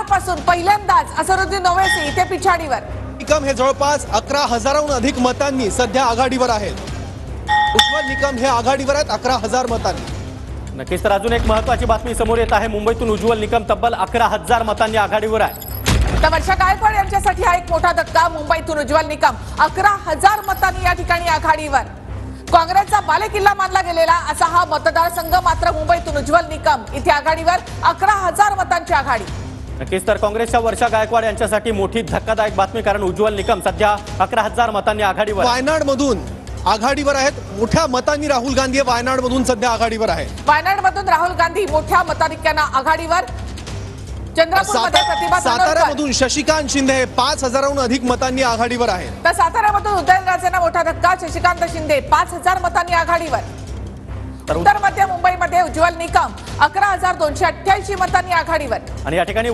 वर्षापासून पहिल्यांदाच असरुद्दीन ओवैसी इथे पिछाडीवर। निकम हे जवळपास 11,000हून अधिक मतांनी सध्या आघाडीवर आहेत। उज्ज्वल निकम हे आघाडीवर आहेत 11,000 मतांनी। नक्कीच तर अजून एक महत्त्वाची बातमी समोर येत आहे। मुंबईतून उज्ज्वल निकम तब्बल 11,000 मतांनी आघाडीवर आहे। तर वर्षा गायकवाड यांच्यासाठी हा एक मोठा धक्का। मुंबईतून उज्ज्वल निकम 11,000 मतांनी या ठिकाणी आघाडीवर। काँग्रेसचा बालेकिल्ला मानला गेलेला असा हा मतदारसंघ मात्र मुंबईतून उज्ज्वल निकम इथे आघाडीवर 11,000 मतांची आघाडी। नक्कीच तर काँग्रेसच्या वर्षा गायकवाड यांच्यासाठी मोठी धक्कादायक बातमी, कारण उज्ज्वल निकम सध्या 11,000 मतांनी आघाडीवर। वायनाडमधून आघाडीवर आहेत मोठ्या मतांनी। राहुल गांधी वायनाडमधून सध्या आघाडीवर आहे। वायनाडमधून राहुल गांधी मोठ्या मताधिक्याने आघाडीवर। चंद्रपूरमध्ये प्रतिभा साताऱ्यामधून शशिकांत शिंदे 5,000हून अधिक मतांनी आघाडीवर आहेत। तर साताऱ्यामधून उदयनराजेंना मोठा धक्का। शशिकांत शिंदे 5,000 मतांनी आघाडीवर। उत्तर मध्य मुंबईमध्ये उज्ज्वल निकम 11,288 मतांनी आघाडीवर। आणि या ठिकाणी